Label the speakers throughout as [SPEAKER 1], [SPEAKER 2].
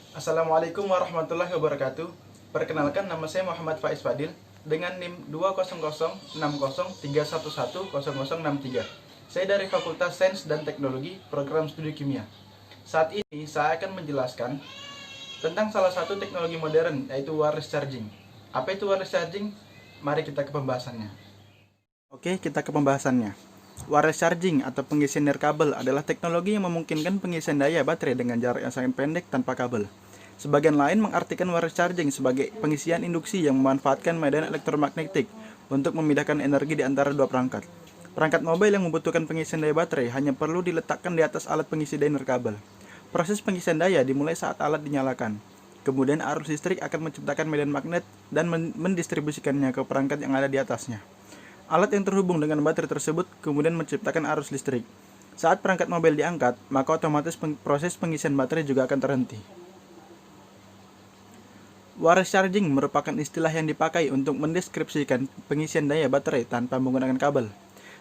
[SPEAKER 1] Assalamualaikum warahmatullahi wabarakatuh. Perkenalkan, nama saya Muhammad Faiz Fadil dengan NIM 2006031110063. Saya dari Fakultas Sains dan Teknologi, Program Studi Kimia. Saat ini saya akan menjelaskan tentang salah satu teknologi modern, yaitu wireless charging. Apa itu wireless charging? Mari kita ke pembahasannya. Oke, kita ke pembahasannya. Wireless charging atau pengisian nirkabel adalah teknologi yang memungkinkan pengisian daya baterai dengan jarak yang sangat pendek tanpa kabel. Sebagian lain mengartikan wireless charging sebagai pengisian induksi yang memanfaatkan medan elektromagnetik untuk memindahkan energi di antara dua perangkat. Perangkat mobile yang membutuhkan pengisian daya baterai hanya perlu diletakkan di atas alat pengisi daya nirkabel. Proses pengisian daya dimulai saat alat dinyalakan. Kemudian arus listrik akan menciptakan medan magnet dan mendistribusikannya ke perangkat yang ada di atasnya. Alat yang terhubung dengan baterai tersebut kemudian menciptakan arus listrik. Saat perangkat mobil diangkat, maka otomatis proses pengisian baterai juga akan terhenti. Wireless charging merupakan istilah yang dipakai untuk mendeskripsikan pengisian daya baterai tanpa menggunakan kabel.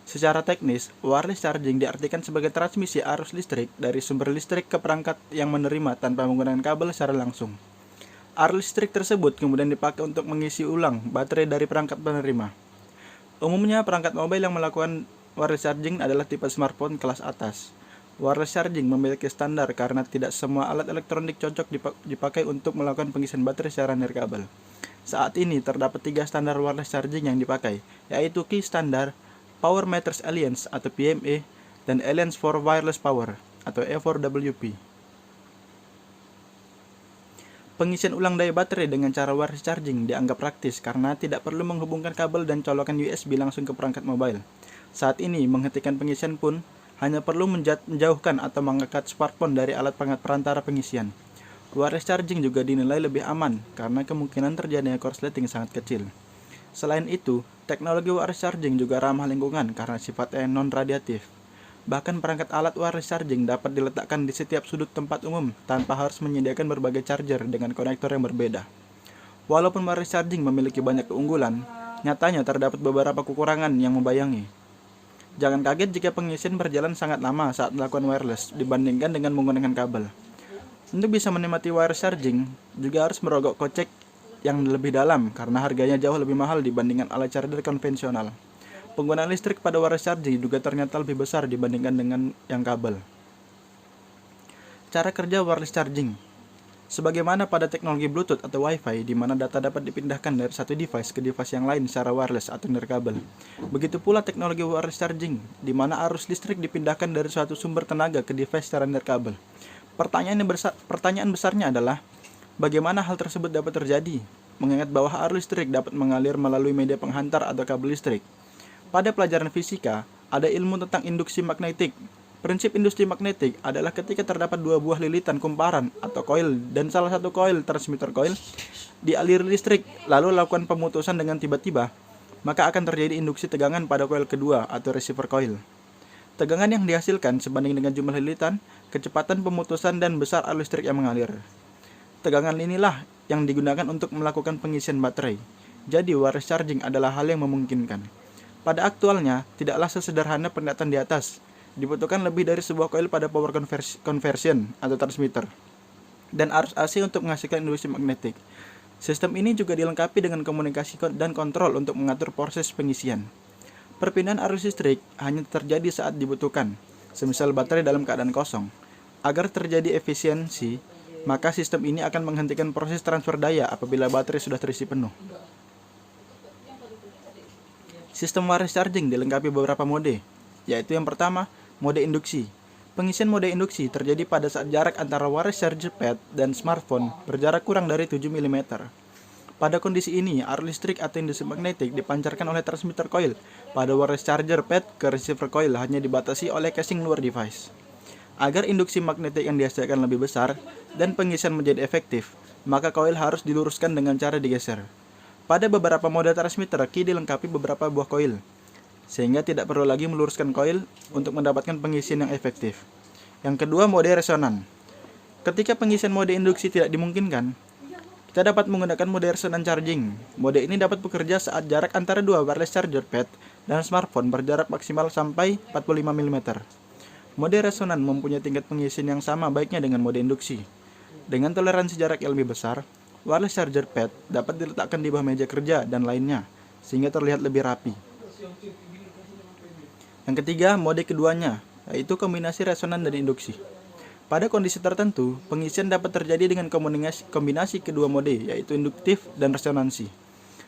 [SPEAKER 1] Secara teknis, wireless charging diartikan sebagai transmisi arus listrik dari sumber listrik ke perangkat yang menerima tanpa menggunakan kabel secara langsung. Arus listrik tersebut kemudian dipakai untuk mengisi ulang baterai dari perangkat penerima. Umumnya, perangkat mobile yang melakukan wireless charging adalah tipe smartphone kelas atas. Wireless charging memiliki standar karena tidak semua alat elektronik cocok dipakai untuk melakukan pengisian baterai secara nirkabel. Saat ini terdapat 3 standar wireless charging yang dipakai, yaitu Key Standard, Power Matters Alliance atau PMA, dan Alliance for Wireless Power atau A4WP. Pengisian ulang daya baterai dengan cara wireless charging dianggap praktis karena tidak perlu menghubungkan kabel dan colokan USB langsung ke perangkat mobile. Saat ini, menghentikan pengisian pun hanya perlu menjauhkan atau mengangkat smartphone dari alat perantara pengisian. Wireless charging juga dinilai lebih aman karena kemungkinan terjadinya korsleting sangat kecil. Selain itu, teknologi wireless charging juga ramah lingkungan karena sifatnya non-radiatif. Bahkan perangkat alat wireless charging dapat diletakkan di setiap sudut tempat umum tanpa harus menyediakan berbagai charger dengan konektor yang berbeda. Walaupun wireless charging memiliki banyak keunggulan, nyatanya terdapat beberapa kekurangan yang membayangi. Jangan kaget jika pengisian berjalan sangat lama saat melakukan wireless dibandingkan dengan menggunakan kabel. Untuk bisa menikmati wireless charging, juga harus merogoh kocek yang lebih dalam karena harganya jauh lebih mahal dibandingkan alat charger konvensional. Penggunaan listrik pada wireless charging juga ternyata lebih besar dibandingkan dengan yang kabel. Cara kerja wireless charging. Sebagaimana pada teknologi Bluetooth atau Wi-Fi, di mana data dapat dipindahkan dari satu device ke device yang lain secara wireless atau nirkabel. Begitu pula teknologi wireless charging, di mana arus listrik dipindahkan dari suatu sumber tenaga ke device secara nirkabel. Pertanyaan besarnya adalah, bagaimana hal tersebut dapat terjadi? Mengingat bahwa arus listrik dapat mengalir melalui media penghantar atau kabel listrik. Pada pelajaran fisika, ada ilmu tentang induksi magnetik. Prinsip induksi magnetik adalah ketika terdapat dua buah lilitan kumparan atau koil dan salah satu koil transmitter koil dialiri listrik lalu lakukan pemutusan dengan tiba-tiba, maka akan terjadi induksi tegangan pada koil kedua atau receiver koil. Tegangan yang dihasilkan sebanding dengan jumlah lilitan, kecepatan pemutusan dan besar arus listrik yang mengalir. Tegangan inilah yang digunakan untuk melakukan pengisian baterai. Jadi wireless charging adalah hal yang memungkinkan. Pada aktualnya, tidaklah sesederhana pernyataan di atas. Dibutuhkan lebih dari sebuah koil pada power conversion atau transmitter dan arus AC untuk menghasilkan induksi magnetik. Sistem ini juga dilengkapi dengan komunikasi dan kontrol untuk mengatur proses pengisian. Perpindahan arus listrik hanya terjadi saat dibutuhkan, semisal baterai dalam keadaan kosong. Agar terjadi efisiensi, maka sistem ini akan menghentikan proses transfer daya apabila baterai sudah terisi penuh. Sistem wireless charging dilengkapi beberapa mode, yaitu yang pertama, mode induksi. Pengisian mode induksi terjadi pada saat jarak antara wireless charger pad dan smartphone berjarak kurang dari 7 mm. Pada kondisi ini, arus listrik atau induksi magnetik dipancarkan oleh transmitter coil pada wireless charger pad ke receiver coil hanya dibatasi oleh casing luar device. Agar induksi magnetik yang dihasilkan lebih besar dan pengisian menjadi efektif, maka coil harus diluruskan dengan cara digeser. Pada beberapa mode transmitter, key dilengkapi beberapa buah koil, sehingga tidak perlu lagi meluruskan koil untuk mendapatkan pengisian yang efektif. Yang kedua, mode resonan. Ketika pengisian mode induksi tidak dimungkinkan, kita dapat menggunakan mode resonan charging. Mode ini dapat bekerja saat jarak antara dua wireless charger pad dan smartphone berjarak maksimal sampai 45 mm. Mode resonan mempunyai tingkat pengisian yang sama baiknya dengan mode induksi. Dengan toleransi jarak yang lebih besar, wireless charger pad dapat diletakkan di bawah meja kerja dan lainnya, sehingga terlihat lebih rapi. Yang ketiga, mode keduanya, yaitu kombinasi resonan dan induksi. Pada kondisi tertentu, pengisian dapat terjadi dengan kombinasi kedua mode, yaitu induktif dan resonansi.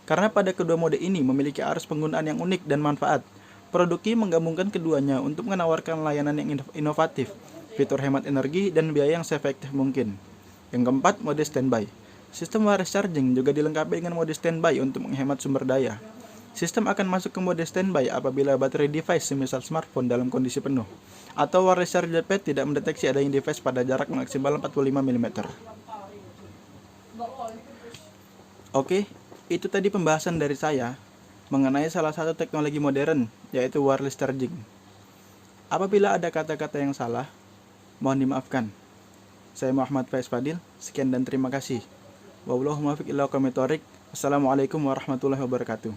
[SPEAKER 1] Karena pada kedua mode ini memiliki arus penggunaan yang unik dan manfaat, Produk menggabungkan keduanya untuk menawarkan layanan yang inovatif, fitur hemat energi, dan biaya yang seefektif mungkin. Yang keempat, mode standby. Sistem wireless charging juga dilengkapi dengan mode standby untuk menghemat sumber daya. Sistem akan masuk ke mode standby apabila baterai device semisal smartphone dalam kondisi penuh, atau wireless charger pad tidak mendeteksi adanya device pada jarak maksimal 45 mm. Oke, itu tadi pembahasan dari saya mengenai salah satu teknologi modern, yaitu wireless charging. Apabila ada kata-kata yang salah, mohon dimaafkan. Saya Muhammad Faiz Fadil, sekian dan terima kasih. Wassalamualaikum warahmatullahi wabarakatuh.